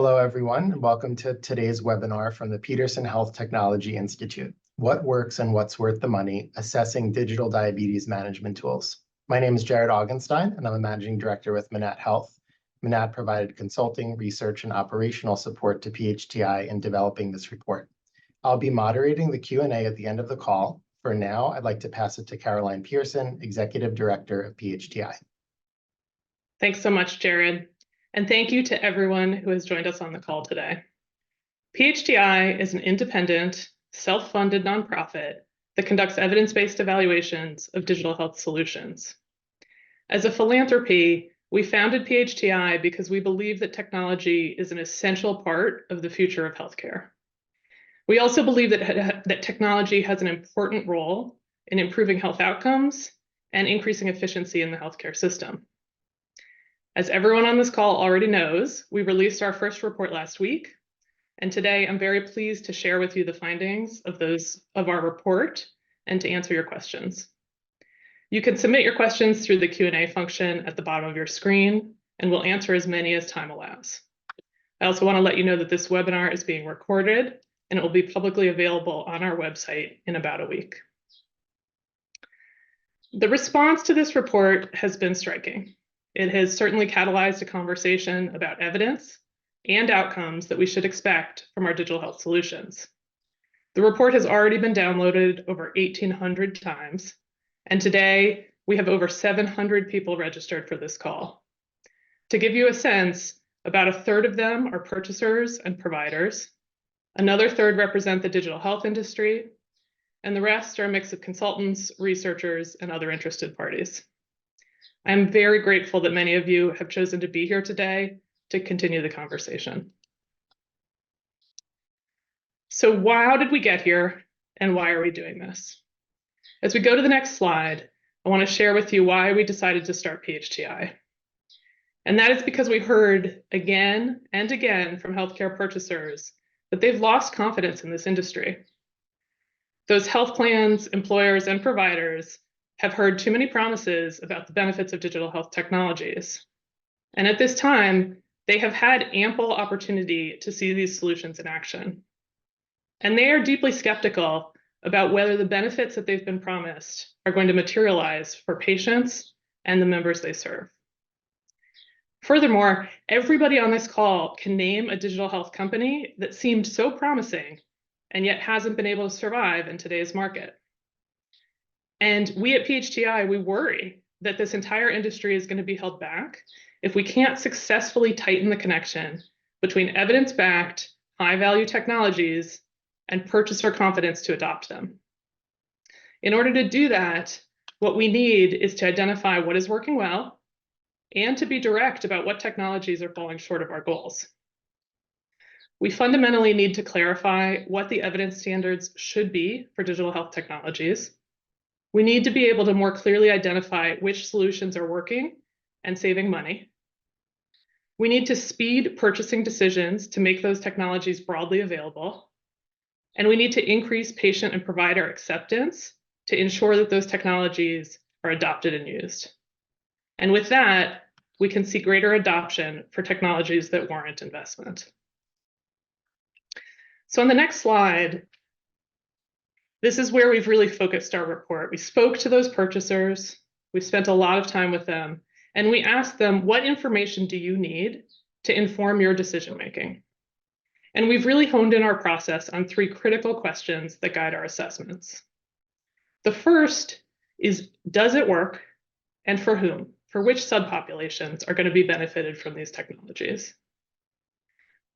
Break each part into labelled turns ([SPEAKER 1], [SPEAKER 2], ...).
[SPEAKER 1] Hello, everyone, and welcome to today's webinar from the Peterson Health Technology Institute, What Works and What's Worth the Money, Assessing Digital Diabetes Management Tools. My name is Jared Augenstein, and I'm a Managing Director with Manat Health. Manat provided consulting, research, and operational support to PHTI in developing this report. I'll be moderating the Q&A at the end of the call. For now, I'd like to pass it to Caroline Pearson, Executive Director of PHTI.
[SPEAKER 2] Thanks so much, Jared. And thank you to everyone who has joined us on the call today. PHTI is an independent, self-funded nonprofit that conducts evidence-based evaluations of digital health solutions. As a philanthropy, we founded PHTI because we believe that technology is an essential part of the future of healthcare. We also believe that technology has an important role in improving health outcomes and increasing efficiency in the healthcare system. As everyone on this call already knows, we released our first report last week, and today I'm very pleased to share with you the findings of our report and to answer your questions. You can submit your questions through the Q&A function at the bottom of your screen, and we'll answer as many as time allows. I also want to let you know that this webinar is being recorded, and it will be publicly available on our website in about a week. The response to this report has been striking. It has certainly catalyzed a conversation about evidence and outcomes that we should expect from our digital health solutions. The report has already been downloaded over 1,800 times, and today we have over 700 people registered for this call. To give you a sense, about a third of them are purchasers and providers, another third represent the digital health industry, and the rest are a mix of consultants, researchers, and other interested parties. I'm very grateful that many of you have chosen to be here today to continue the conversation. So how did we get here, and why are we doing this? As we go to the next slide, I want to share with you why we decided to start PHTI. And that is because we heard again and again from healthcare purchasers that they've lost confidence in this industry. Those health plans, employers, and providers have heard too many promises about the benefits of digital health technologies. And at this time, they have had ample opportunity to see these solutions in action. And they are deeply skeptical about whether the benefits that they've been promised are going to materialize for patients and the members they serve. Furthermore, everybody on this call can name a digital health company that seemed so promising and yet hasn't been able to survive in today's market. And we at PHTI, we worry that this entire industry is going to be held back if we can't successfully tighten the connection between evidence-backed, high-value technologies and purchaser confidence to adopt them. In order to do that, what we need is to identify what is working well and to be direct about what technologies are falling short of our goals. We fundamentally need to clarify what the evidence standards should be for digital health technologies. We need to be able to more clearly identify which solutions are working and saving money. We need to speed purchasing decisions to make those technologies broadly available. And we need to increase patient and provider acceptance to ensure that those technologies are adopted and used. And with that, we can see greater adoption for technologies that warrant investment. So on the next slide, this is where we've really focused our report. We spoke to those purchasers, we spent a lot of time with them, and we asked them, what information do you need to inform your decision-making? And we've really honed in our process on 3 critical questions that guide our assessments. The first is, does it work, and for whom? For which subpopulations are going to be benefited from these technologies?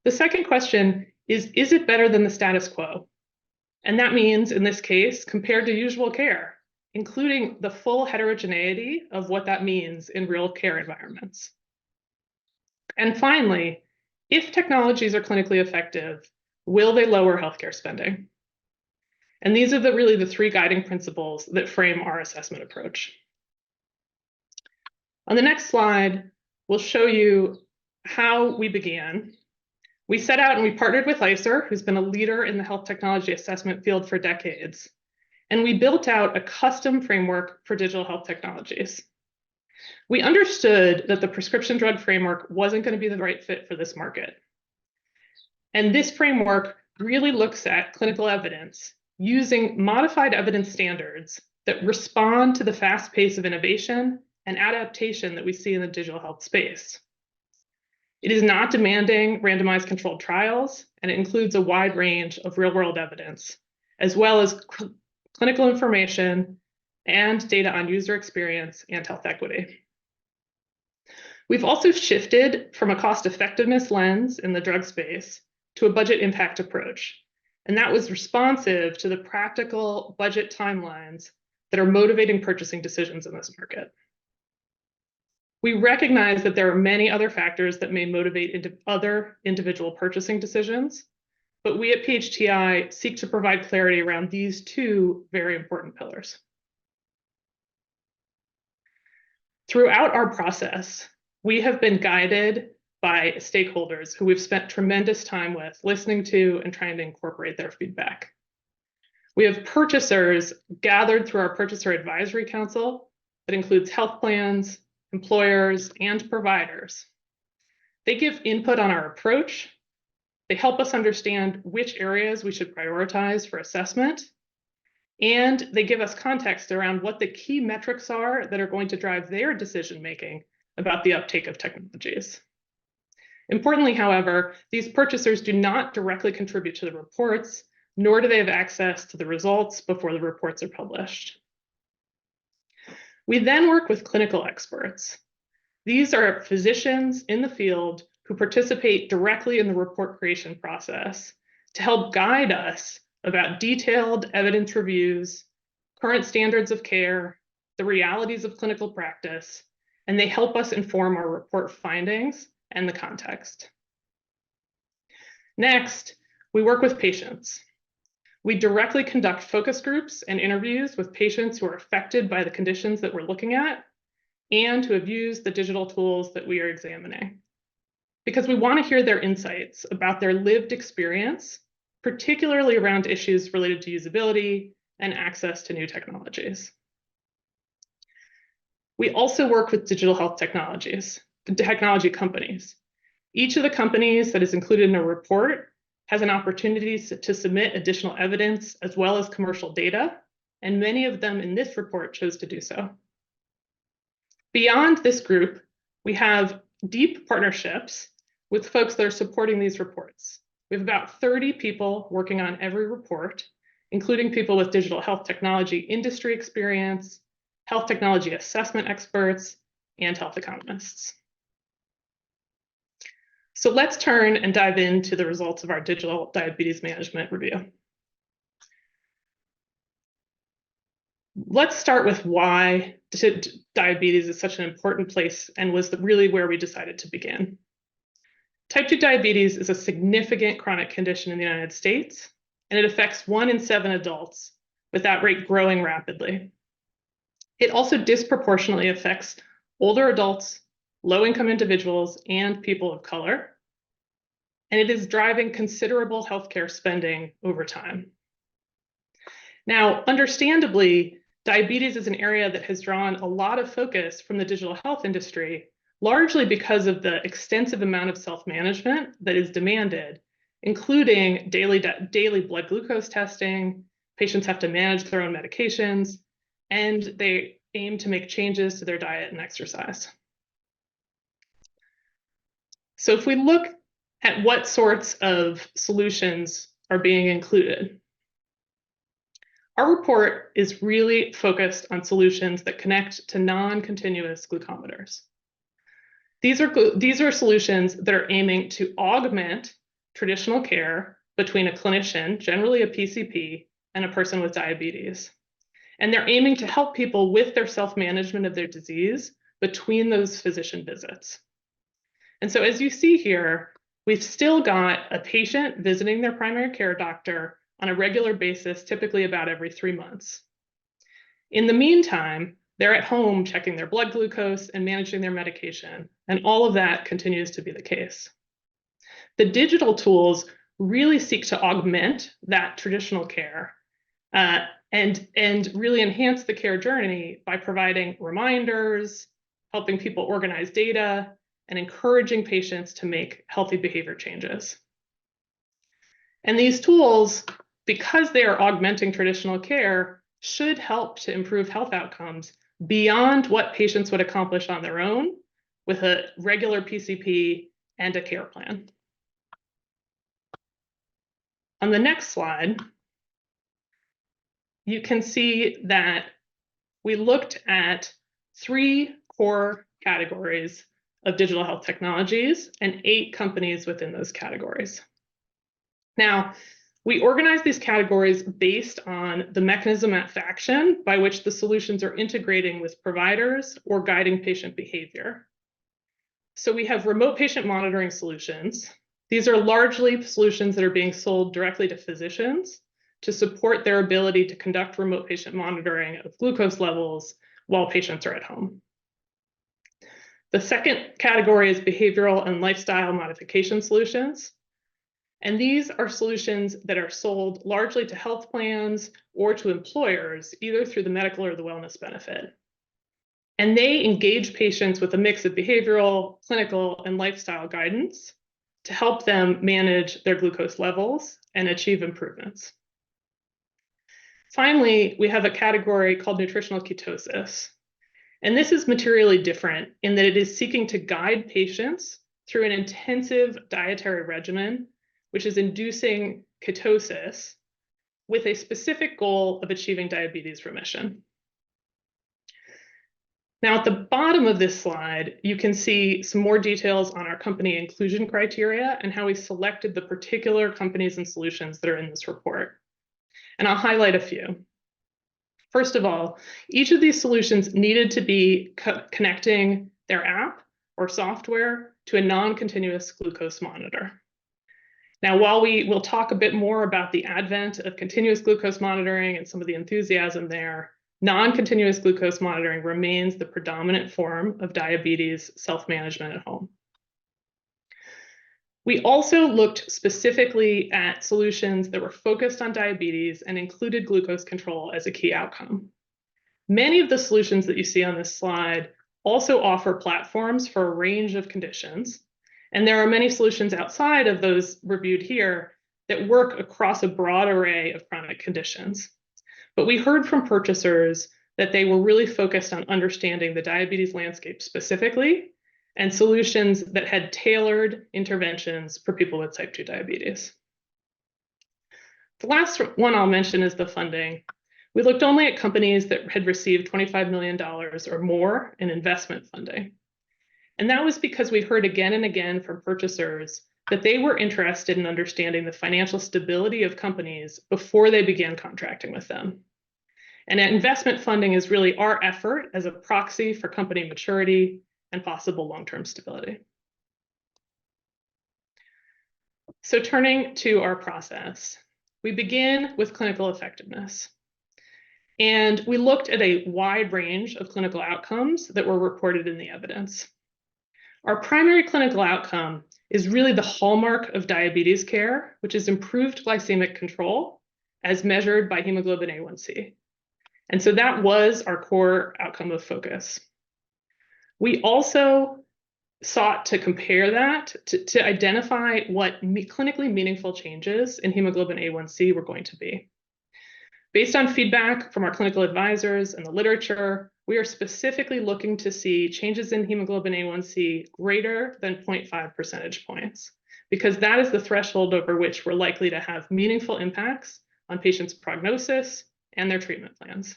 [SPEAKER 2] The second question is it better than the status quo? And that means, in this case, compared to usual care, including the full heterogeneity of what that means in real care environments. And finally, if technologies are clinically effective, will they lower healthcare spending? And these are really the 3 guiding principles that frame our assessment approach. On the next slide, we'll show you how we began. We set out and we partnered with ICER, who's been a leader in the health technology assessment field for decades. And we built out a custom framework for digital health technologies. We understood that the prescription drug framework wasn't going to be the right fit for this market. And this framework really looks at clinical evidence using modified evidence standards that respond to the fast pace of innovation and adaptation that we see in the digital health space. It is not demanding randomized controlled trials, and it includes a wide range of real-world evidence, as well as clinical information and data on user experience and health equity. We've also shifted from a cost-effectiveness lens in the drug space to a budget impact approach, and that was responsive to the practical budget timelines that are motivating purchasing decisions in this market. We recognize that there are many other factors that may motivate other individual purchasing decisions, but we at PHTI seek to provide clarity around these two very important pillars. Throughout our process, we have been guided by stakeholders who we've spent tremendous time with, listening to and trying to incorporate their feedback. We have purchasers gathered through our Purchaser Advisory Council that includes health plans, employers, and providers. They give input on our approach. They help us understand which areas we should prioritize for assessment. And they give us context around what the key metrics are that are going to drive their decision-making about the uptake of technologies. Importantly, however, these purchasers do not directly contribute to the reports, nor do they have access to the results before the reports are published. We then work with clinical experts. These are physicians in the field who participate directly in the report creation process to help guide us about detailed evidence reviews, current standards of care, the realities of clinical practice, and they help us inform our report findings and the context. Next, we work with patients. We directly conduct focus groups and interviews with patients who are affected by the conditions that we're looking at and who have used the digital tools that we are examining, because we want to hear their insights about their lived experience, particularly around issues related to usability and access to new technologies. We also work with digital health technology companies. Each of the companies that is included in a report has an opportunity to submit additional evidence as well as commercial data, and many of them in this report chose to do so. Beyond this group, we have deep partnerships with folks that are supporting these reports. We have about 30 people working on every report, including people with digital health technology industry experience, health technology assessment experts, and health economists. So let's turn and dive into the results of our digital diabetes management review. Let's start with why diabetes is such an important place and was really where we decided to begin. Type 2 diabetes is a significant chronic condition in the United States, and it affects 1 in 7 adults, with that rate growing rapidly. It also disproportionately affects older adults, low-income individuals, and people of color, and it is driving considerable healthcare spending over time. Now, understandably, diabetes is an area that has drawn a lot of focus from the digital health industry, largely because of the extensive amount of self-management that is demanded, including daily blood glucose testing. Patients have to manage their own medications, and they aim to make changes to their diet and exercise. So if we look at what sorts of solutions are being included, our report is really focused on solutions that connect to non-continuous glucometers. These are solutions that are aiming to augment traditional care between a clinician, generally a PCP, and a person with diabetes. And they're aiming to help people with their self-management of their disease between those physician visits. And so as you see here, we've still got a patient visiting their primary care doctor on a regular basis, typically about every 3 months. In the meantime, they're at home checking their blood glucose and managing their medication, and all of that continues to be the case. The digital tools really seek to augment that traditional care and really enhance the care journey by providing reminders, helping people organize data, and encouraging patients to make healthy behavior changes. And these tools, because they are augmenting traditional care, should help to improve health outcomes beyond what patients would accomplish on their own with a regular PCP and a care plan. On the next slide, you can see that we looked at 3 core categories of digital health technologies and 8 companies within those categories. Now, we organize these categories based on the mechanism of action by which the solutions are integrating with providers or guiding patient behavior. So we have remote patient monitoring solutions. These are largely solutions that are being sold directly to physicians to support their ability to conduct remote patient monitoring of glucose levels while patients are at home. The second category is behavioral and lifestyle modification solutions. And these are solutions that are sold largely to health plans or to employers, either through the medical or the wellness benefit. And they engage patients with a mix of behavioral, clinical, and lifestyle guidance to help them manage their glucose levels and achieve improvements. Finally, we have a category called nutritional ketosis. And this is materially different in that it is seeking to guide patients through an intensive dietary regimen, which is inducing ketosis with a specific goal of achieving diabetes remission. Now, at the bottom of this slide, you can see some more details on our company inclusion criteria and how we selected the particular companies and solutions that are in this report. And I'll highlight a few. First of all, each of these solutions needed to be connecting their app or software to a non-continuous glucose monitor. Now, while we will talk a bit more about the advent of continuous glucose monitoring and some of the enthusiasm there, non-continuous glucose monitoring remains the predominant form of diabetes self-management at home. We also looked specifically at solutions that were focused on diabetes and included glucose control as a key outcome. Many of the solutions that you see on this slide also offer platforms for a range of conditions. And there are many solutions outside of those reviewed here that work across a broad array of chronic conditions. But we heard from purchasers that they were really focused on understanding the diabetes landscape specifically and solutions that had tailored interventions for people with type 2 diabetes. The last one I'll mention is the funding. We looked only at companies that had received $25 million or more in investment funding. And that was because we heard again and again from purchasers that they were interested in understanding the financial stability of companies before they began contracting with them. And investment funding is really our effort as a proxy for company maturity and possible long-term stability. So turning to our process, we begin with clinical effectiveness. And we looked at a wide range of clinical outcomes that were reported in the evidence. Our primary clinical outcome is really the hallmark of diabetes care, which is improved glycemic control as measured by hemoglobin A1C. And so that was our core outcome of focus. We also sought to compare that to identify what clinically meaningful changes in hemoglobin A1C were going to be. Based on feedback from our clinical advisors and the literature, we are specifically looking to see changes in hemoglobin A1C greater than 0.5 percentage points, because that is the threshold over which we're likely to have meaningful impacts on patients' prognosis and their treatment plans.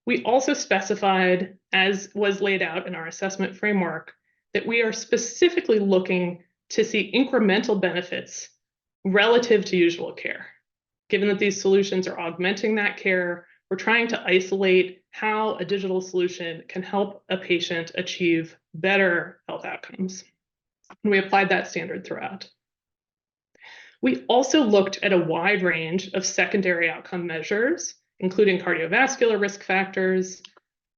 [SPEAKER 2] We also specified, as was laid out in our assessment framework, that we are specifically looking to see incremental benefits relative to usual care. Given that these solutions are augmenting that care, we're trying to isolate how a digital solution can help a patient achieve better health outcomes. And we applied that standard throughout. We also looked at a wide range of secondary outcome measures, including cardiovascular risk factors,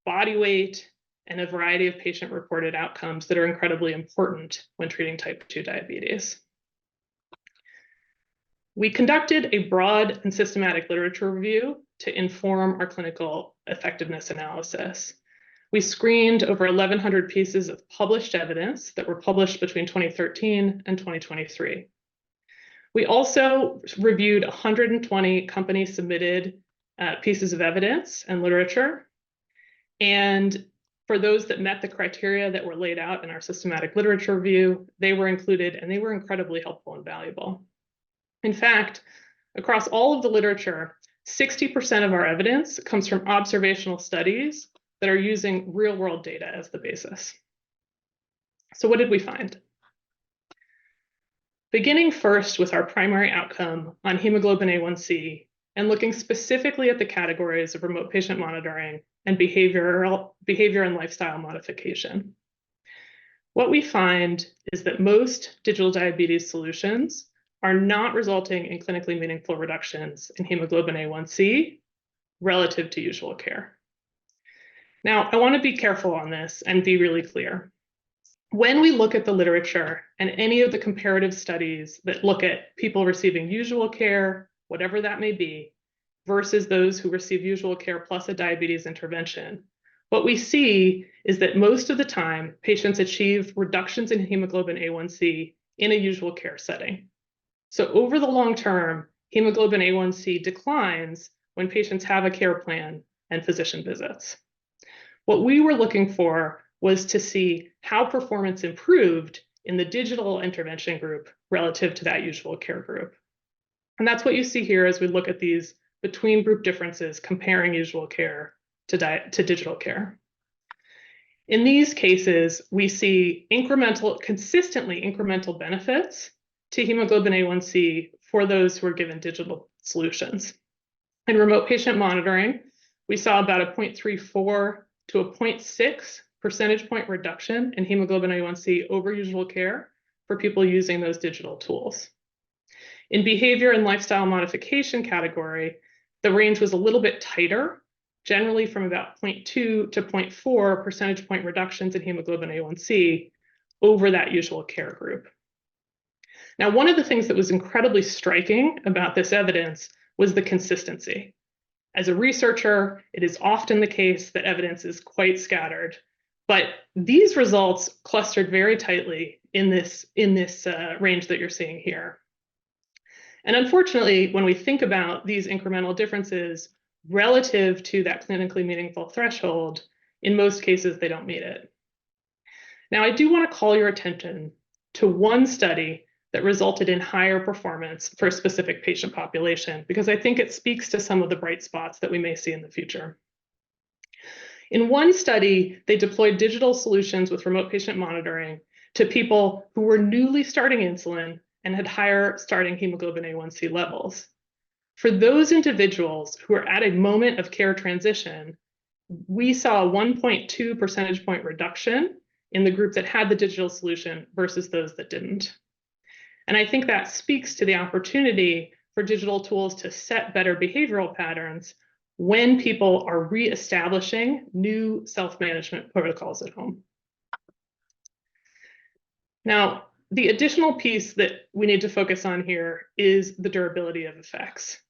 [SPEAKER 2] body weight, and a variety of patient-reported outcomes that are incredibly important when treating type 2 diabetes. We conducted a broad and systematic literature review to inform our clinical effectiveness analysis. We screened over 1,100 pieces of published evidence that were published between 2013 and 2023. We also reviewed 120 company-submitted pieces of evidence and literature. And for those that met the criteria that were laid out in our systematic literature review, they were included, and they were incredibly helpful and valuable. In fact, across all of the literature, 60% of our evidence comes from observational studies that are using real-world data as the basis. So what did we find? Beginning first with our primary outcome on hemoglobin A1C and looking specifically at the categories of remote patient monitoring and behavior and lifestyle modification. What we find is that most digital diabetes solutions are not resulting in clinically meaningful reductions in hemoglobin A1C relative to usual care. Now, I want to be careful on this and be really clear. When we look at the literature and any of the comparative studies that look at people receiving usual care, whatever that may be, versus those who receive usual care plus a diabetes intervention, what we see is that most of the time, patients achieve reductions in hemoglobin A1C in a usual care setting. So over the long term, hemoglobin A1C declines when patients have a care plan and physician visits. What we were looking for was to see how performance improved in the digital intervention group relative to that usual care group. And that's what you see here as we look at these between group differences comparing usual care to digital care. In these cases, we see consistently incremental benefits to hemoglobin A1C for those who are given digital solutions. In remote patient monitoring, we saw about a 0.34 to a 0.6 percentage point reduction in hemoglobin A1C over usual care for people using those digital tools. In behavior and lifestyle modification category, the range was a little bit tighter, generally from about 0.2 to 0.4 percentage point reductions in hemoglobin A1C over that usual care group. Now, one of the things that was incredibly striking about this evidence was the consistency. As a researcher, it is often the case that evidence is quite scattered, but these results clustered very tightly in this range that you're seeing here. And unfortunately, when we think about these incremental differences relative to that clinically meaningful threshold, in most cases, they don't meet it. Now, I do want to call your attention to one study that resulted in higher performance for a specific patient population, because I think it speaks to some of the bright spots that we may see in the future. In one study, they deployed digital solutions with remote patient monitoring to people who were newly starting insulin and had higher starting hemoglobin A1C levels. For those individuals who are at a moment of care transition, we saw a 1.2 percentage point reduction in the group that had the digital solution versus those that didn't. And I think that speaks to the opportunity for digital tools to set better behavioral patterns when people are reestablishing new self-management protocols at home. Now, the additional piece that we need to focus on here is the durability of effects.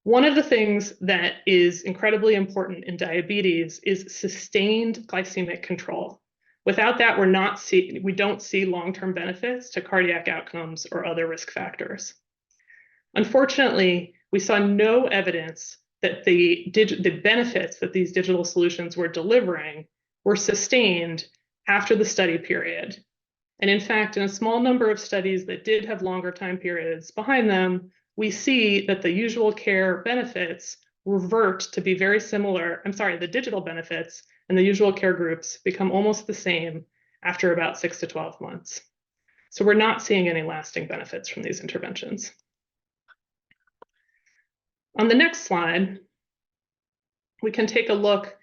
[SPEAKER 2] One of the things that is incredibly important in diabetes is sustained glycemic control. Without that, we don't see long-term benefits to cardiac outcomes or other risk factors. Unfortunately, we saw no evidence that the benefits that these digital solutions were delivering were sustained after the study period. And in fact, in a small number of studies that did have longer time periods behind them, we see that the usual care benefits revert to be very similar. The digital benefits and the usual care groups become almost the same after about 6 to 12 months. So we're not seeing any lasting benefits from these interventions. On the next slide, we can take a look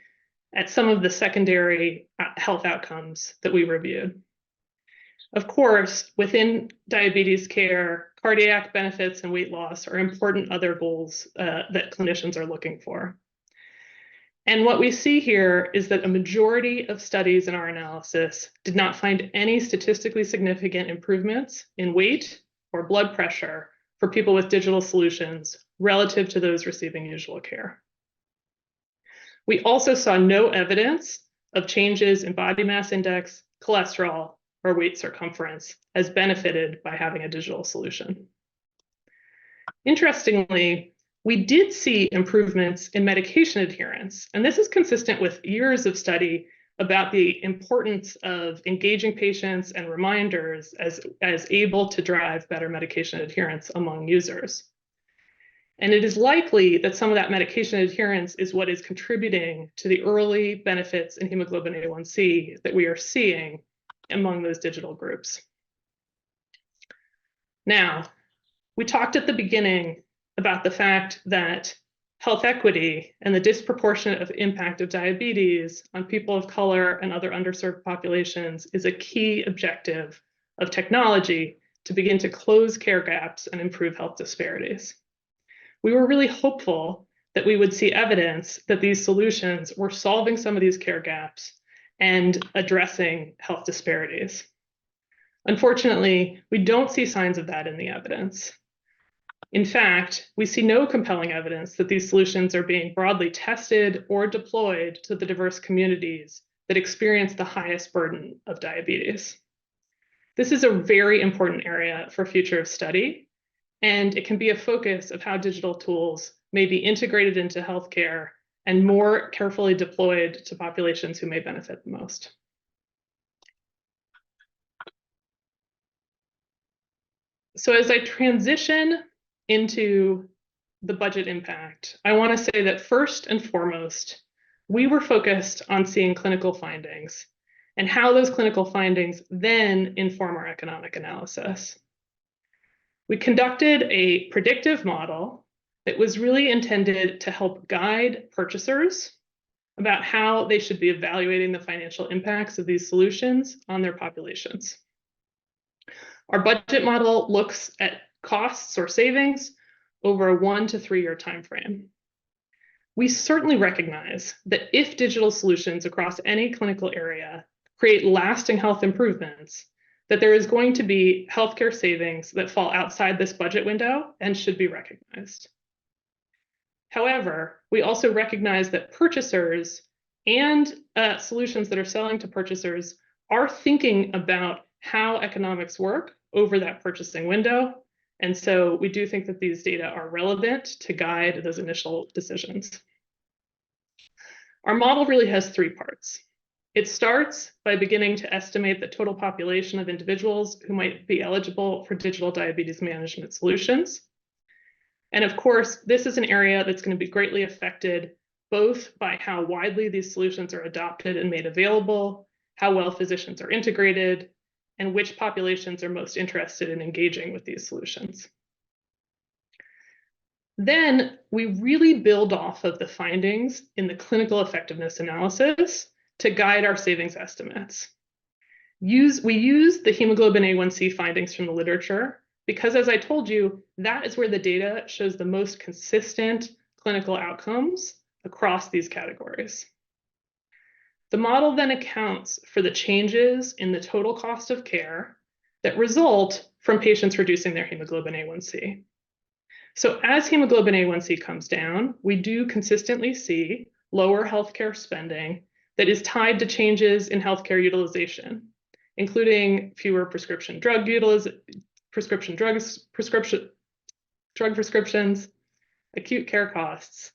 [SPEAKER 2] at some of the secondary health outcomes that we reviewed. Of course, within diabetes care, cardiac benefits and weight loss are important other goals that clinicians are looking for. And what we see here is that a majority of studies in our analysis did not find any statistically significant improvements in weight or blood pressure for people with digital solutions relative to those receiving usual care. We also saw no evidence of changes in body mass index, cholesterol, or weight circumference as benefited by having a digital solution. Interestingly, we did see improvements in medication adherence, and this is consistent with years of study about the importance of engaging patients and reminders as able to drive better medication adherence among users. And it is likely that some of that medication adherence is what is contributing to the early benefits in hemoglobin A1C that we are seeing among those digital groups. Now, we talked at the beginning about the fact that health equity and the disproportionate impact of diabetes on people of color and other underserved populations is a key objective of technology to begin to close care gaps and improve health disparities. We were really hopeful that we would see evidence that these solutions were solving some of these care gaps and addressing health disparities. Unfortunately, we don't see signs of that in the evidence. In fact, we see no compelling evidence that these solutions are being broadly tested or deployed to the diverse communities that experience the highest burden of diabetes. This is a very important area for future study, and it can be a focus of how digital tools may be integrated into healthcare and more carefully deployed to populations who may benefit the most. So as I transition into the budget impact, I want to say that first and foremost, we were focused on seeing clinical findings and how those clinical findings then inform our economic analysis. We conducted a predictive model that was really intended to help guide purchasers about how they should be evaluating the financial impacts of these solutions on their populations. Our budget model looks at costs or savings over a 1 to 3 year time frame. We certainly recognize that if digital solutions across any clinical area create lasting health improvements, that there is going to be healthcare savings that fall outside this budget window and should be recognized. However, we also recognize that purchasers and solutions that are selling to purchasers are thinking about how economics work over that purchasing window. And so we do think that these data are relevant to guide those initial decisions. Our model really has 3 parts. It starts by beginning to estimate the total population of individuals who might be eligible for digital diabetes management solutions. And of course, this is an area that's going to be greatly affected both by how widely these solutions are adopted and made available, how well physicians are integrated, and which populations are most interested in engaging with these solutions. Then we really build off of the findings in the clinical effectiveness analysis to guide our savings estimates. We use the hemoglobin A1C findings from the literature because, as I told you, that is where the data shows the most consistent clinical outcomes across these categories. The model then accounts for the changes in the total cost of care that result from patients reducing their hemoglobin A1C. So as hemoglobin A1C comes down, we do consistently see lower healthcare spending that is tied to changes in healthcare utilization, including fewer prescription drug prescriptions, acute care costs,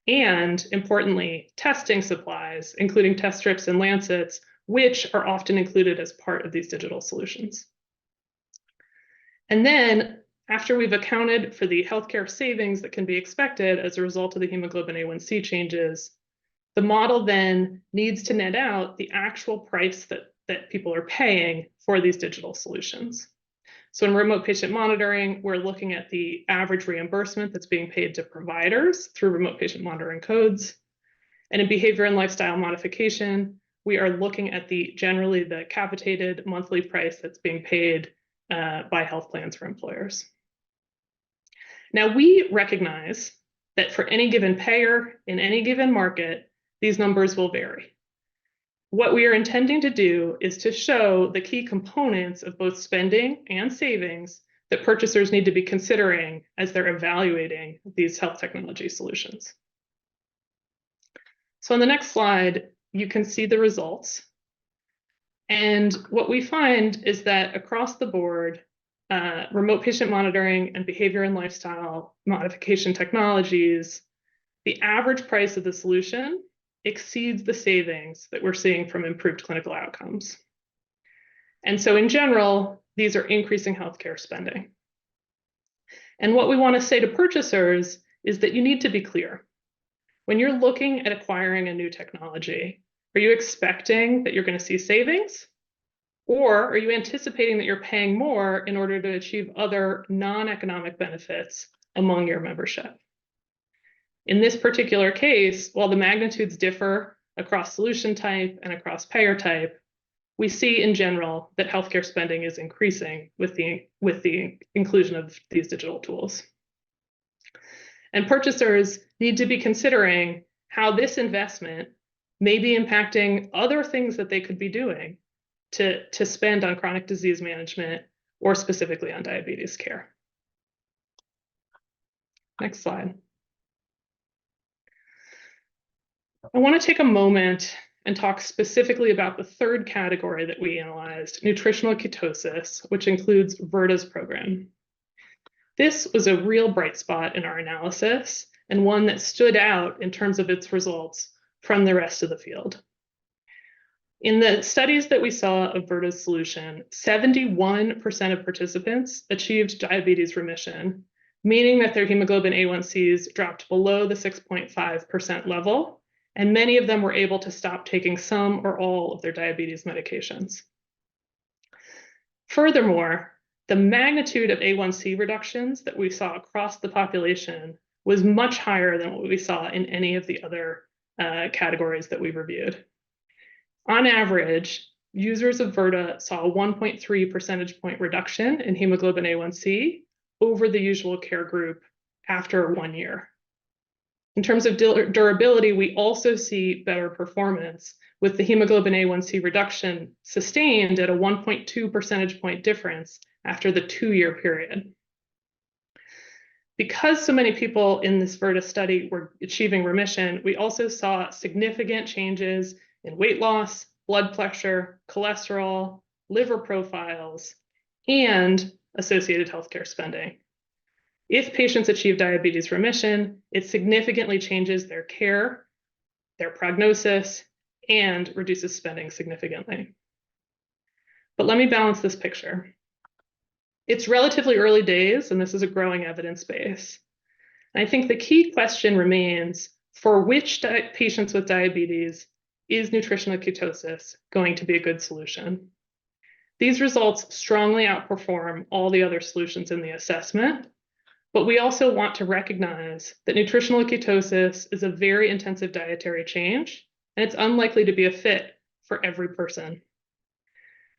[SPEAKER 2] and importantly, testing supplies, including test strips and lancets, which are often included as part of these digital solutions. And then after we've accounted for the healthcare savings that can be expected as a result of the hemoglobin A1C changes, the model then needs to net out the actual price that people are paying for these digital solutions. So in remote patient monitoring, we're looking at the average reimbursement that's being paid to providers through remote patient monitoring codes. And in behavior and lifestyle modification, we are looking at generally the capitated monthly price that's being paid by health plans for employers. Now, we recognize that for any given payer in any given market, these numbers will vary. What we are intending to do is to show the key components of both spending and savings that purchasers need to be considering as they're evaluating these health technology solutions. So on the next slide, you can see the results. And what we find is that across the board, remote patient monitoring and behavior and lifestyle modification technologies, the average price of the solution exceeds the savings that we're seeing from improved clinical outcomes. And so in general, these are increasing healthcare spending. And what we want to say to purchasers is that you need to be clear. When you're looking at acquiring a new technology, are you expecting that you're going to see savings? Or are you anticipating that you're paying more in order to achieve other non-economic benefits among your membership? In this particular case, while the magnitudes differ across solution type and across payer type, we see in general that healthcare spending is increasing with the inclusion of these digital tools. And purchasers need to be considering how this investment may be impacting other things that they could be doing to spend on chronic disease management or specifically on diabetes care. Next slide. I want to take a moment and talk specifically about the third category that we analyzed, nutritional ketosis, which includes Virta's program. This was a real bright spot in our analysis and one that stood out in terms of its results from the rest of the field. In the studies that we saw of Virta's solution, 71% of participants achieved diabetes remission, meaning that their hemoglobin A1Cs dropped below the 6.5% level, and many of them were able to stop taking some or all of their diabetes medications. Furthermore, the magnitude of A1C reductions that we saw across the population was much higher than what we saw in any of the other categories that we reviewed. On average, users of Virta saw a 1.3 percentage point reduction in hemoglobin A1C over the usual care group after 1 year. In terms of durability, we also see better performance with the hemoglobin A1C reduction sustained at a 1.2 percentage point difference after the 2-year period. Because so many people in this Virta study were achieving remission, we also saw significant changes in weight loss, blood pressure, cholesterol, liver profiles, and associated healthcare spending. If patients achieve diabetes remission, it significantly changes their care, their prognosis, and reduces spending significantly. But let me balance this picture. It's relatively early days, and this is a growing evidence base. And I think the key question remains, for which patients with diabetes is nutritional ketosis going to be a good solution? These results strongly outperform all the other solutions in the assessment, but we also want to recognize that nutritional ketosis is a very intensive dietary change, and it's unlikely to be a fit for every person.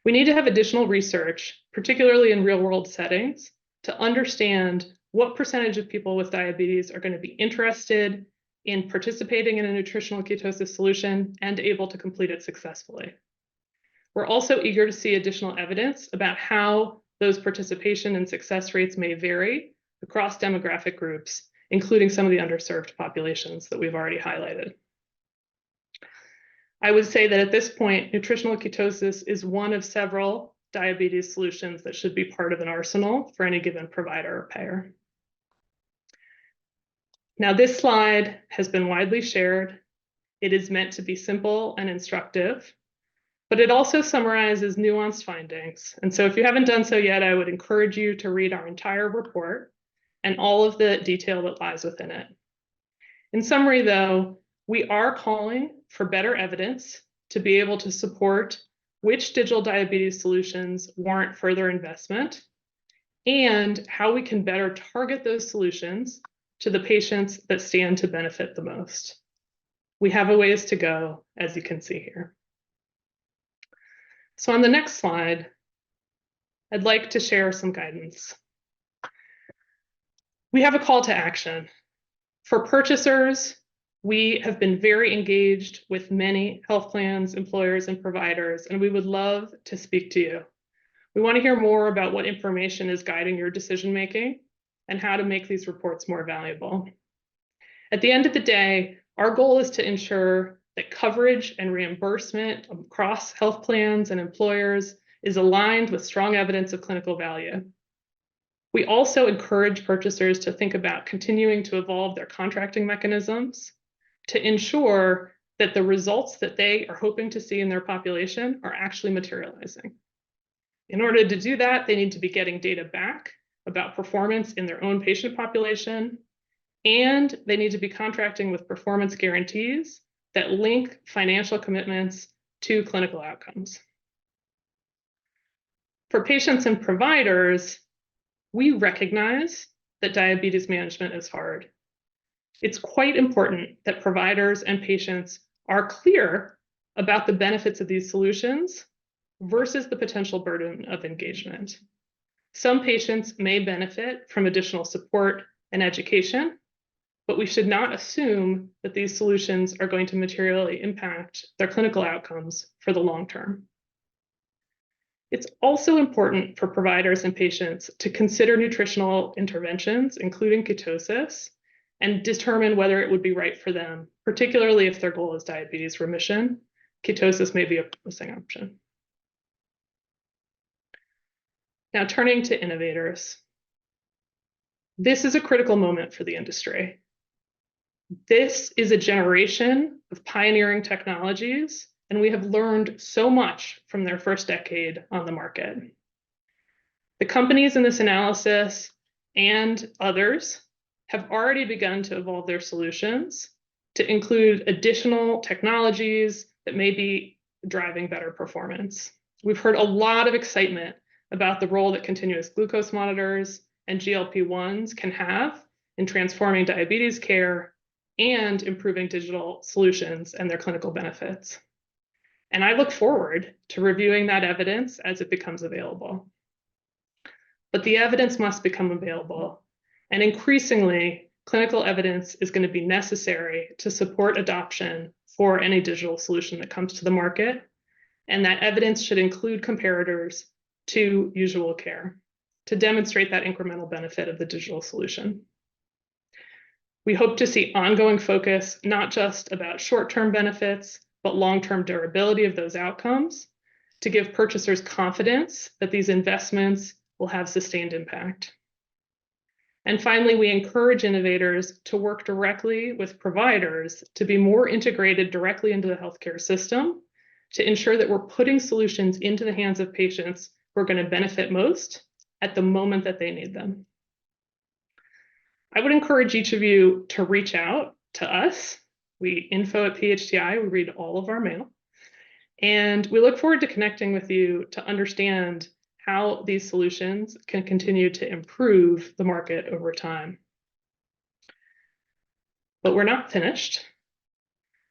[SPEAKER 2] We need to have additional research, particularly in real-world settings, to understand what percentage of people with diabetes are going to be interested in participating in a nutritional ketosis solution and able to complete it successfully. We're also eager to see additional evidence about how those participation and success rates may vary across demographic groups, including some of the underserved populations that we've already highlighted. I would say that at this point, nutritional ketosis is one of several diabetes solutions that should be part of an arsenal for any given provider or payer. Now, this slide has been widely shared. It is meant to be simple and instructive, but it also summarizes nuanced findings. And so if you haven't done so yet, I would encourage you to read our entire report and all of the detail that lies within it. In summary, though, we are calling for better evidence to be able to support which digital diabetes solutions warrant further investment and how we can better target those solutions to the patients that stand to benefit the most. We have a ways to go, as you can see here. So on the next slide, I'd like to share some guidance. We have a call to action. For purchasers, we have been very engaged with many health plans, employers, and providers, and we would love to speak to you. We want to hear more about what information is guiding your decision-making and how to make these reports more valuable. At the end of the day, our goal is to ensure that coverage and reimbursement across health plans and employers is aligned with strong evidence of clinical value. We also encourage purchasers to think about continuing to evolve their contracting mechanisms to ensure that the results that they are hoping to see in their population are actually materializing. In order to do that, they need to be getting data back about performance in their own patient population, and they need to be contracting with performance guarantees that link financial commitments to clinical outcomes. For patients and providers, we recognize that diabetes management is hard. It's quite important that providers and patients are clear about the benefits of these solutions versus the potential burden of engagement. Some patients may benefit from additional support and education, but we should not assume that these solutions are going to materially impact their clinical outcomes for the long term. It's also important for providers and patients to consider nutritional interventions, including ketosis, and determine whether it would be right for them, particularly if their goal is diabetes remission. Ketosis may be a promising option. Now, turning to innovators. This is a critical moment for the industry. This is a generation of pioneering technologies, and we have learned so much from their first decade on the market. The companies in this analysis and others have already begun to evolve their solutions to include additional technologies that may be driving better performance. We've heard a lot of excitement about the role that continuous glucose monitors and GLP-1s can have in transforming diabetes care and improving digital solutions and their clinical benefits. And I look forward to reviewing that evidence as it becomes available. But the evidence must become available, and increasingly, clinical evidence is going to be necessary to support adoption for any digital solution that comes to the market, and that evidence should include comparators to usual care to demonstrate that incremental benefit of the digital solution. We hope to see ongoing focus, not just about short-term benefits, but long-term durability of those outcomes to give purchasers confidence that these investments will have sustained impact. And finally, we encourage innovators to work directly with providers to be more integrated directly into the healthcare system to ensure that we're putting solutions into the hands of patients who are going to benefit most at the moment that they need them. I would encourage each of you to reach out to us. We info at PHTI, we read all of our mail. And we look forward to connecting with you to understand how these solutions can continue to improve the market over time. But we're not finished.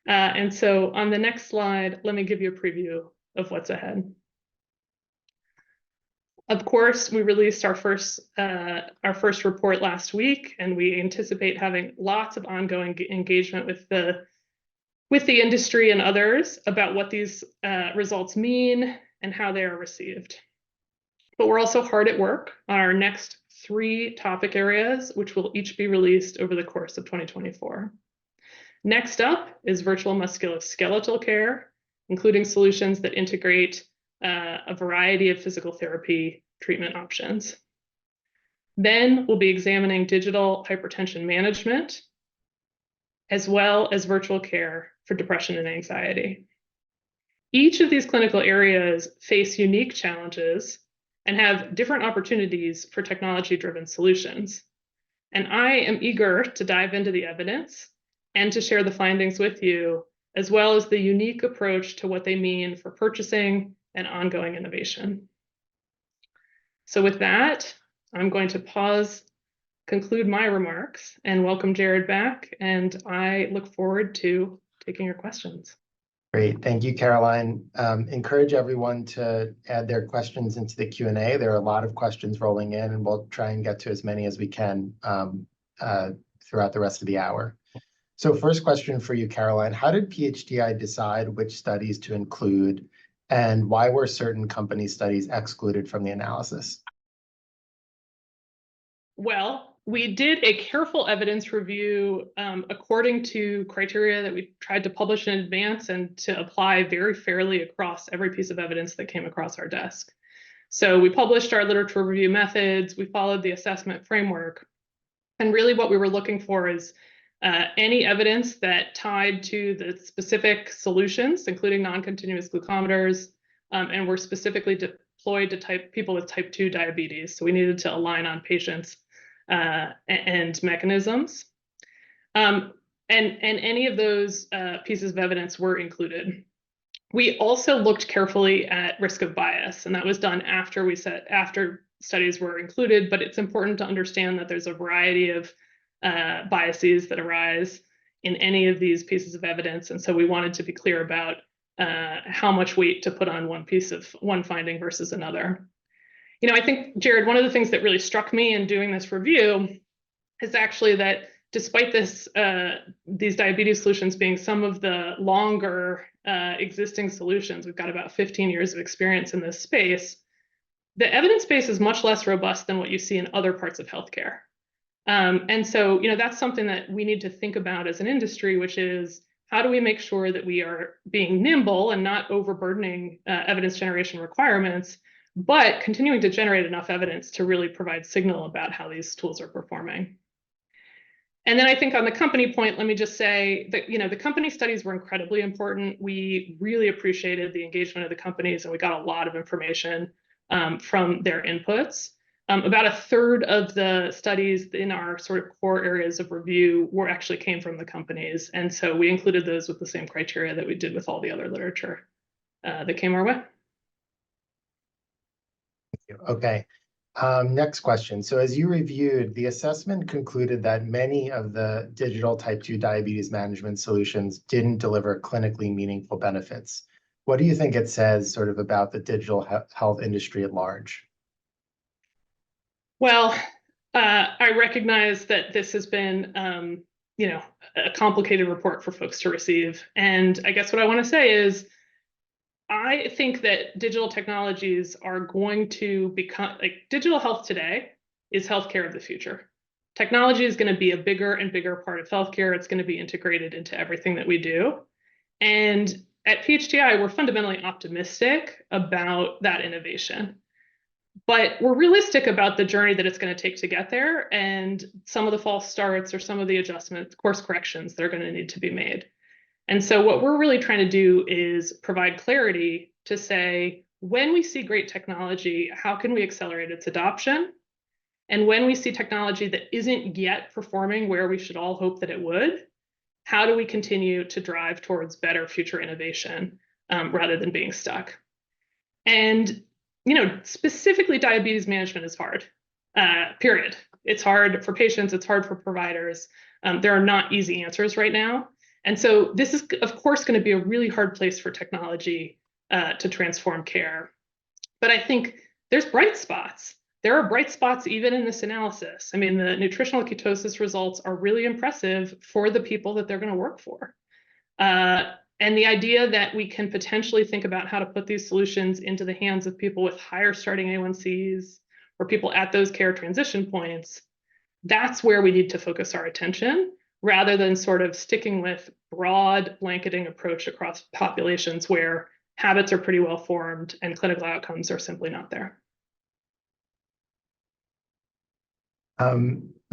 [SPEAKER 2] And so on the next slide, let me give you a preview of what's ahead. Of course, we released our first report last week, and we anticipate having lots of ongoing engagement with the industry and others about what these results mean and how they are received. But we're also hard at work on our next 3 topic areas, which will each be released over the course of 2024. Next up is virtual musculoskeletal care, including solutions that integrate a variety of physical therapy treatment options. Then we'll be examining digital hypertension management, as well as virtual care for depression and anxiety. Each of these clinical areas face unique challenges and have different opportunities for technology-driven solutions. And I am eager to dive into the evidence and to share the findings with you, as well as the unique approach to what they mean for purchasing and ongoing innovation. So with that, I'm going to conclude my remarks, and welcome Jared back, and I look forward to taking your questions.
[SPEAKER 1] Great, thank you, Caroline. Encourage everyone to add their questions into the Q&A. There are a lot of questions rolling in, and we'll try and get to as many as we can throughout the rest of the hour. So first question for you, Caroline. How did PHTI decide which studies to include, and why were certain company studies excluded from the analysis?
[SPEAKER 2] Well, we did a careful evidence review according to criteria that we tried to publish in advance and to apply very fairly across every piece of evidence that came across our desk. So we published our literature review methods, we followed the assessment framework, and really what we were looking for is any evidence that tied to the specific solutions, including non-continuous glucometers, and were specifically deployed to people with type 2 diabetes. So we needed to align on patients and mechanisms. And any of those pieces of evidence were included. We also looked carefully at risk of bias, and that was done after studies were included, but it's important to understand that there's a variety of biases that arise in any of these pieces of evidence. And so we wanted to be clear about how much weight to put on one finding versus another. I think, Jared, one of the things that really struck me in doing this review is actually that despite these diabetes solutions being some of the longer existing solutions, we've got about 15 years of experience in this space, the evidence base is much less robust than what you see in other parts of healthcare. And so, that's something that we need to think about as an industry, which is how do we make sure that we are being nimble and not overburdening evidence generation requirements, but continuing to generate enough evidence to really provide signal about how these tools are performing. And then I think on the company point, let me just say that, the company studies were incredibly important. We really appreciated the engagement of the companies, and we got a lot of information from their inputs. About a third of the studies in our sort of core areas of review actually came from the companies. And so we included those with the same criteria that we did with all the other literature that came our way.
[SPEAKER 1] Okay. Next question. So as you reviewed, the assessment concluded that many of the digital type 2 diabetes management solutions didn't deliver clinically meaningful benefits. What do you think it says sort of about the digital health industry at large?
[SPEAKER 2] Well, I recognize that this has been, a complicated report for folks to receive. And I guess what I want to say is, I think that digital technologies are going to become, digital health today is healthcare of the future. Technology is going to be a bigger and bigger part of healthcare. It's going to be integrated into everything that we do. And at PHTI, we're fundamentally optimistic about that innovation. But we're realistic about the journey that it's going to take to get there, and some of the false starts or some of the adjustments, course corrections that are going to need to be made. And so what we're really trying to do is provide clarity to say, when we see great technology, how can we accelerate its adoption? And when we see technology that isn't yet performing where we should all hope that it would, how do we continue to drive towards better future innovation rather than being stuck? And, specifically diabetes management is hard, period. It's hard for patients, it's hard for providers. There are not easy answers right now. And so this is, of course, going to be a really hard place for technology to transform care. But I think there's bright spots. There are bright spots even in this analysis. I mean, the nutritional ketosis results are really impressive for the people that they're going to work for. And the idea that we can potentially think about how to put these solutions into the hands of people with higher starting A1Cs or people at those care transition points, that's where we need to focus our attention, rather than sort of sticking with broad blanketing approach across populations where habits are pretty well formed and clinical outcomes are simply not there.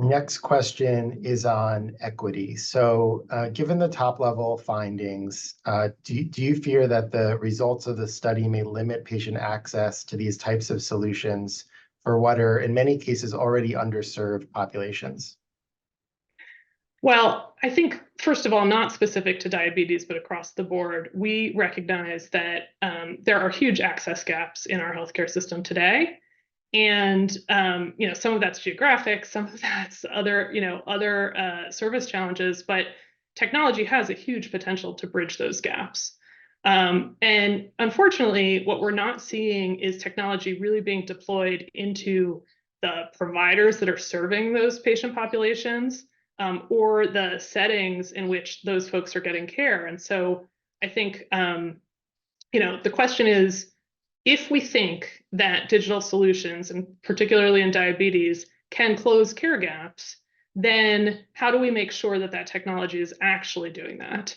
[SPEAKER 1] Next question is on equity. So given the top level findings, do you fear that the results of the study may limit patient access to these types of solutions for what are in many cases already underserved populations?
[SPEAKER 2] Well, I think, first of all, not specific to diabetes, but across the board, we recognize that there are huge access gaps in our healthcare system today. And some of that's geographic, some of that's other service challenges, but technology has a huge potential to bridge those gaps. And unfortunately, what we're not seeing is technology really being deployed into the providers that are serving those patient populations, or the settings in which those folks are getting care. And so I think, the question is, if we think that digital solutions, and particularly in diabetes, can close care gaps, then how do we make sure that that technology is actually doing that?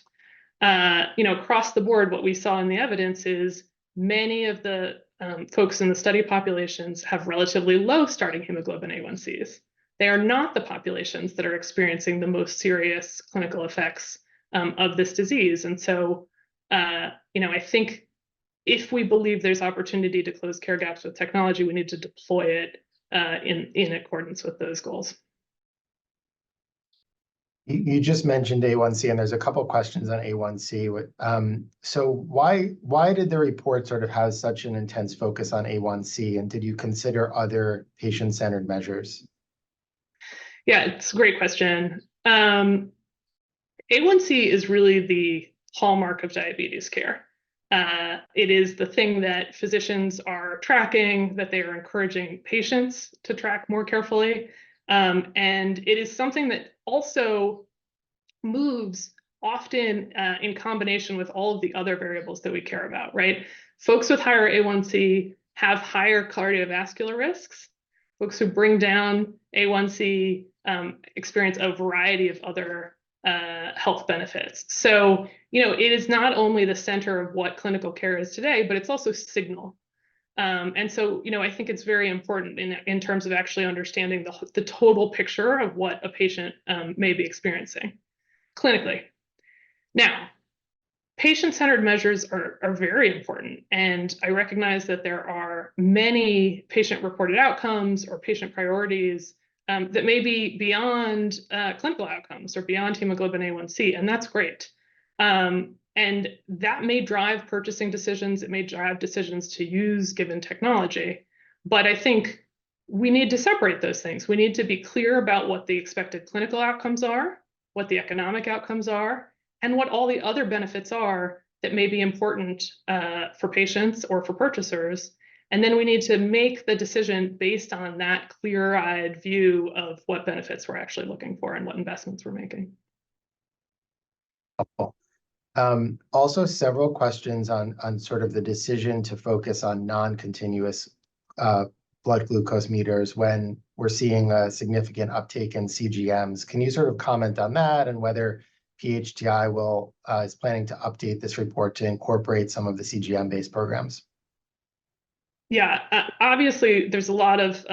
[SPEAKER 2] Across the board, what we saw in the evidence is many of the folks in the study populations have relatively low starting hemoglobin A1Cs. They are not the populations that are experiencing the most serious clinical effects of this disease. And so, I think if we believe there's opportunity to close care gaps with technology, we need to deploy it in accordance with those goals.
[SPEAKER 1] You just mentioned A1C, and there's a couple questions on A1C. So why did the report sort of have such an intense focus on A1C, and did you consider other patient-centered measures?
[SPEAKER 2] Yeah, it's a great question. A1C is really the hallmark of diabetes care. It is the thing that physicians are tracking, that they are encouraging patients to track more carefully. And it is something that also moves often in combination with all of the other variables that we care about, right? Folks with higher A1C have higher cardiovascular risks. Folks who bring down A1C experience a variety of other health benefits. So, it is not only the center of what clinical care is today, but it's also signal. And so, I think it's very important in terms of actually understanding the total picture of what a patient may be experiencing clinically. Now, patient-centered measures are very important, and I recognize that there are many patient-reported outcomes or patient priorities that may be beyond clinical outcomes or beyond hemoglobin A1C, and that's great. And that may drive purchasing decisions. It may drive decisions to use given technology. But I think we need to separate those things. We need to be clear about what the expected clinical outcomes are, what the economic outcomes are, and what all the other benefits are that may be important for patients or for purchasers. And then we need to make the decision based on that clear-eyed view of what benefits we're actually looking for and what investments we're making.
[SPEAKER 1] Also, several questions on sort of the decision to focus on non-continuous blood glucose meters when we're seeing a significant uptake in CGMs. Can you sort of comment on that and whether PHTI is planning to update this report to incorporate some of the CGM-based programs?
[SPEAKER 2] Yeah, obviously there's a lot of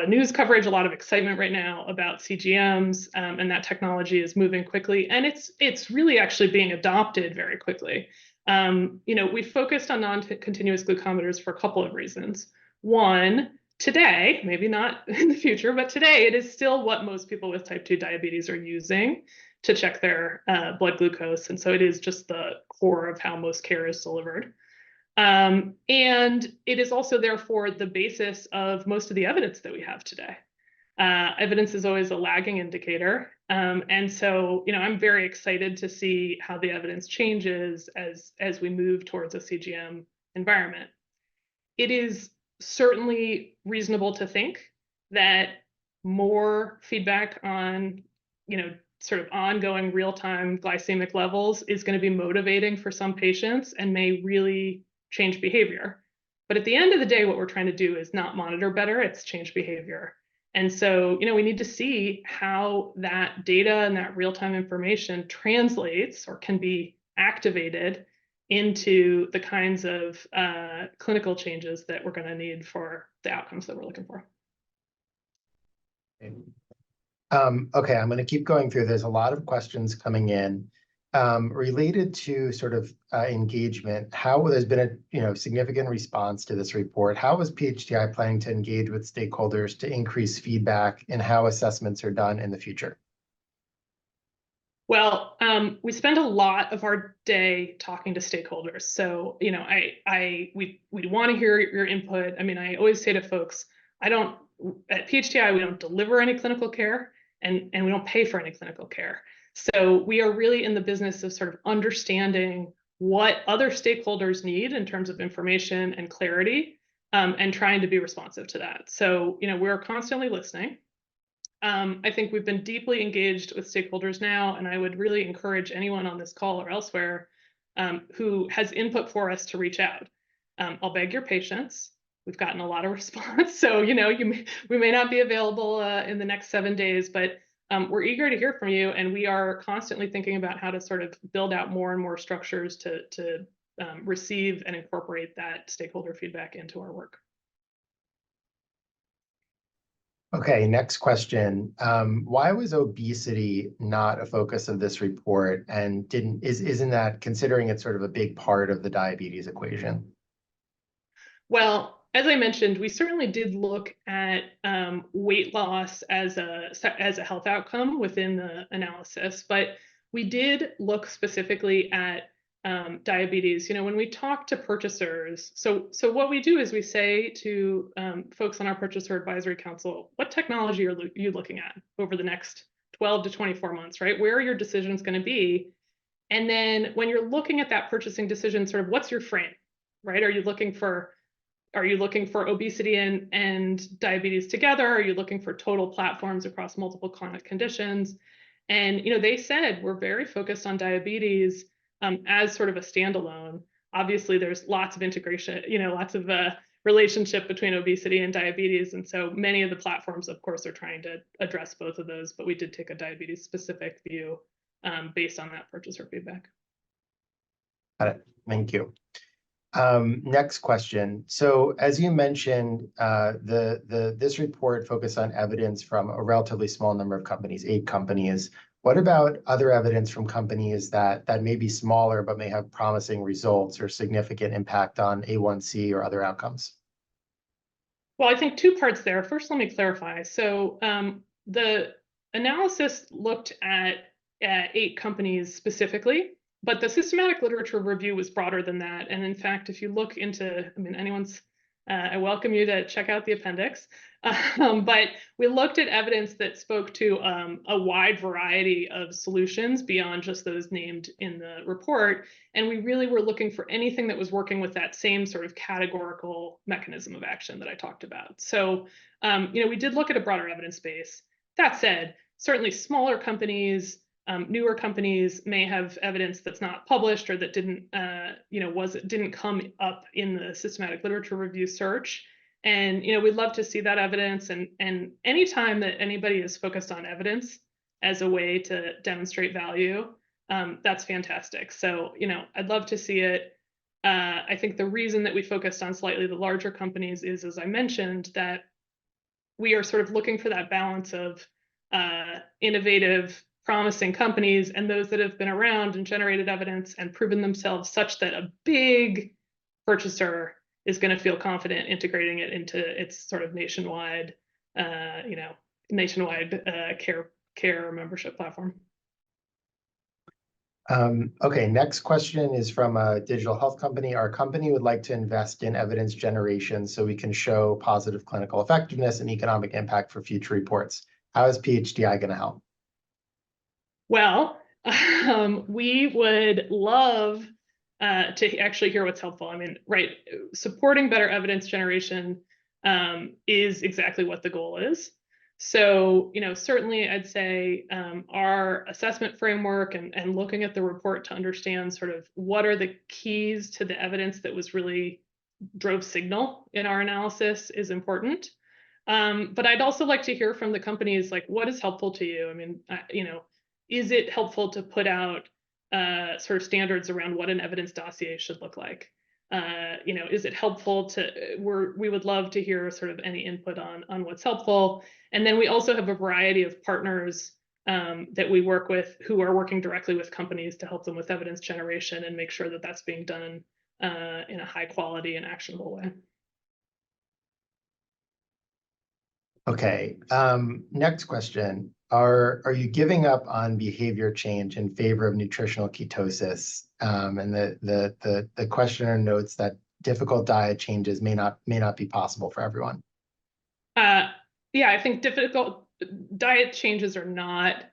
[SPEAKER 2] news coverage, a lot of excitement right now about CGMs, and that technology is moving quickly, and it's really actually being adopted very quickly. We focused on non-continuous glucometers for a couple of reasons. One, today, maybe not in the future, but today it is still what most people with type 2 diabetes are using to check their blood glucose, and so it is just the core of how most care is delivered. And it is also therefore the basis of most of the evidence that we have today. Evidence is always a lagging indicator. And so, I'm very excited to see how the evidence changes as we move towards a CGM environment. It is certainly reasonable to think that more feedback on, sort of ongoing real-time glycemic levels is going to be motivating for some patients and may really change behavior. But at the end of the day, what we're trying to do is not monitor better, it's change behavior. And so, we need to see how that data and that real-time information translates or can be activated into the kinds of clinical changes that we're going to need for the outcomes that we're looking for.
[SPEAKER 1] Okay, I'm going to keep going through. There's a lot of questions coming in. Related to sort of engagement, how there's been a significant response to this report. How is PHTI planning to engage with stakeholders to increase feedback and how assessments are done in the future?
[SPEAKER 2] Well, we spend a lot of our day talking to stakeholders. So, we want to hear your input. I mean, I always say to folks, at PHTI, we don't deliver any clinical care and we don't pay for any clinical care. So we are really in the business of sort of understanding what other stakeholders need in terms of information and clarity, and trying to be responsive to that. So, we're constantly listening. I think we've been deeply engaged with stakeholders now, and I would really encourage anyone on this call or elsewhere who has input for us to reach out. I'll beg your patience. We've gotten a lot of response, so we may not be available in the next 7 days, but we're eager to hear from you, and we are constantly thinking about how to sort of build out more and more structures to receive and incorporate that stakeholder feedback into our work.
[SPEAKER 1] Okay, next question. Why was obesity not a focus of this report, and isn't that, considering it's sort of a big part of the diabetes equation?
[SPEAKER 2] Well, as I mentioned, we certainly did look at weight loss as a health outcome within the analysis, but we did look specifically at diabetes. You know, when we talk to purchasers, so what we do is we say to folks on our Purchaser Advisory Council, what technology are you looking at over the next 12 to 24 months, right? Where are your decisions going to be? And then when you're looking at that purchasing decision, sort of what's your frame, right? Are you looking for obesity and diabetes together? Are you looking for total platforms across multiple chronic conditions? And they said we're very focused on diabetes as sort of a standalone. Obviously, there's lots of integration, lots of relationship between obesity and diabetes. And so many of the platforms, of course, are trying to address both of those, but we did take a diabetes specific view based on that purchaser feedback.
[SPEAKER 1] Got it. Thank you. Next question. So as you mentioned, this report focused on evidence from a relatively small number of companies, 8 companies. What about other evidence from companies that may be smaller but may have promising results or significant impact on A1C or other outcomes?
[SPEAKER 2] Well, I think 2 parts there. First, let me clarify. So the analysis looked at 8 companies specifically, but the systematic literature review was broader than that. And in fact, if you look into, I welcome you to check out the appendix. But we looked at evidence that spoke to a wide variety of solutions beyond just those named in the report. And we really were looking for anything that was working with that same sort of categorical mechanism of action that I talked about. So, we did look at a broader evidence base. That said, certainly smaller companies, newer companies may have evidence that's not published or that didn't come up in the systematic literature review search. And we'd love to see that evidence. And anytime that anybody is focused on evidence as a way to demonstrate value, that's fantastic. So I'd love to see it. I think the reason that we focused on slightly the larger companies is, as I mentioned, that we are sort of looking for that balance of innovative, promising companies and those that have been around and generated evidence and proven themselves such that a big purchaser is going to feel confident integrating it into its sort of nationwide care membership platform.
[SPEAKER 1] Okay, next question is from a digital health company. Our company would like to invest in evidence generation so we can show positive clinical effectiveness and economic impact for future reports. How is PHTI going to help?
[SPEAKER 2] We would love to actually hear what's helpful. Supporting better evidence generation is exactly what the goal is. So, certainly I'd say our assessment framework and looking at the report to understand sort of what are the keys to the evidence that was really drove signal in our analysis is important. But I'd also like to hear from the companies, like, what is helpful to you? Is it helpful to put out sort of standards around what an evidence dossier should look like? Is it helpful we would love to hear sort of any input on what's helpful. And then we also have a variety of partners that we work with who are working directly with companies to help them with evidence generation and make sure that that's being done in a high quality and actionable way.
[SPEAKER 1] Okay, next question. Are you giving up on behavior change in favor of nutritional ketosis? And the questioner notes that difficult diet changes may not be possible for everyone.
[SPEAKER 2] Yeah, I think difficult diet changes are not,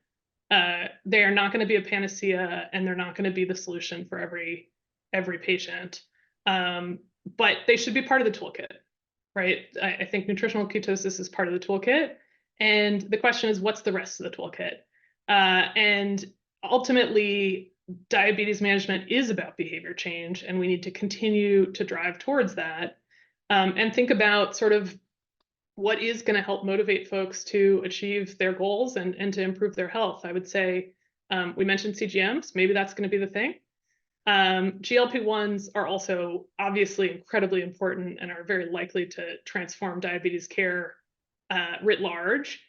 [SPEAKER 2] they are not going to be a panacea, and they're not going to be the solution for every patient. But they should be part of the toolkit, right? I think nutritional ketosis is part of the toolkit. And the question is, what's the rest of the toolkit? And ultimately, diabetes management is about behavior change, and we need to continue to drive towards that and think about sort of what is going to help motivate folks to achieve their goals and to improve their health. I would say we mentioned CGMs. Maybe that's going to be the thing. GLP-1s are also obviously incredibly important and are very likely to transform diabetes care writ large.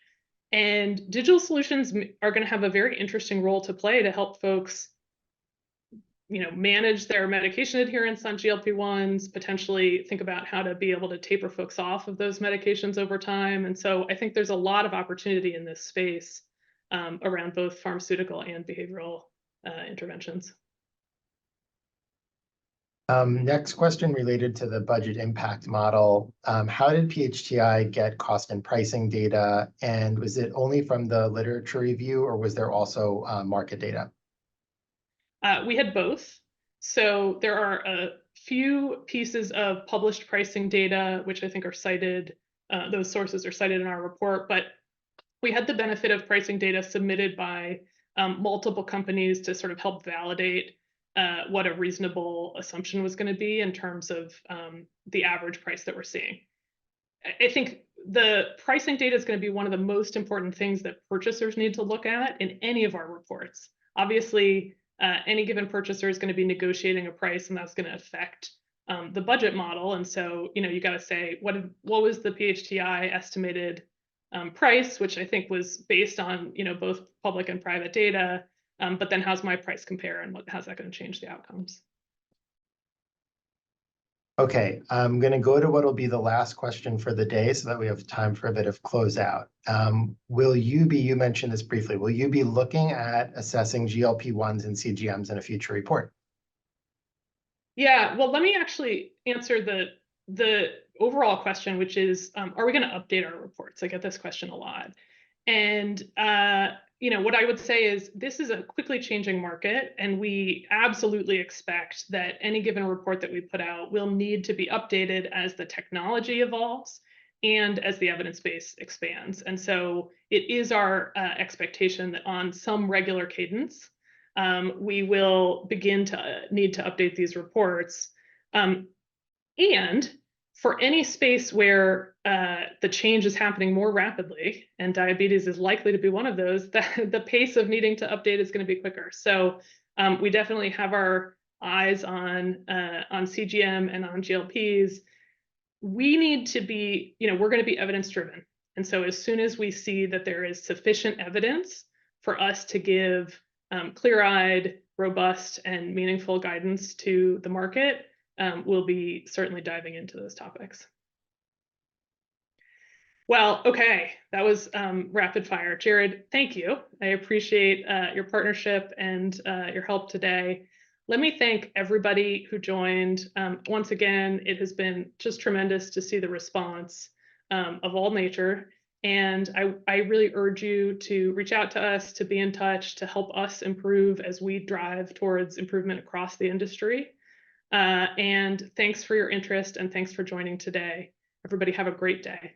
[SPEAKER 2] And digital solutions are going to have a very interesting role to play to help folks, manage their medication adherence on GLP-1s, potentially think about how to be able to taper folks off of those medications over time. And so I think there's a lot of opportunity in this space around both pharmaceutical and behavioral interventions.
[SPEAKER 1] Next question related to the budget impact model. How did PHTI get cost and pricing data? And was it only from the literature review, or was there also market data?
[SPEAKER 2] We had both. So there are a few pieces of published pricing data, which I think are cited. Those sources are cited in our report, but we had the benefit of pricing data submitted by multiple companies to sort of help validate what a reasonable assumption was going to be in terms of the average price that we're seeing. I think the pricing data is going to be one of the most important things that purchasers need to look at in any of our reports. Obviously, any given purchaser is going to be negotiating a price, and that's going to affect the budget model. And so, you got to say, what was the PHTI estimated price, which I think was based on, both public and private data. But then how's my price compare, and how's that going to change the outcomes?
[SPEAKER 1] Okay, I'm going to go to what will be the last question for the day so that we have time for a bit of closeout. You mentioned this briefly, will you be looking at assessing GLP-1s and CGMs in a future report?
[SPEAKER 2] Yeah, well, let me actually answer the overall question, which is, are we going to update our reports? I get this question a lot. And what I would say is this is a quickly changing market, and we absolutely expect that any given report that we put out will need to be updated as the technology evolves and as the evidence base expands. And so it is our expectation that on some regular cadence, we will begin to need to update these reports. And for any space where the change is happening more rapidly, and diabetes is likely to be one of those, the pace of needing to update is going to be quicker. So we definitely have our eyes on CGM and on GLPs. We need to be, we're going to be evidence driven. And so as soon as we see that there is sufficient evidence for us to give clear-eyed, robust, and meaningful guidance to the market, we'll be certainly diving into those topics. Well, okay, that was rapid fire. Jared, thank you. I appreciate your partnership and your help today. Let me thank everybody who joined. Once again, it has been just tremendous to see the response of all nature. And I really urge you to reach out to us, to be in touch, to help us improve as we drive towards improvement across the industry. And thanks for your interest, and thanks for joining today. Everybody have a great day.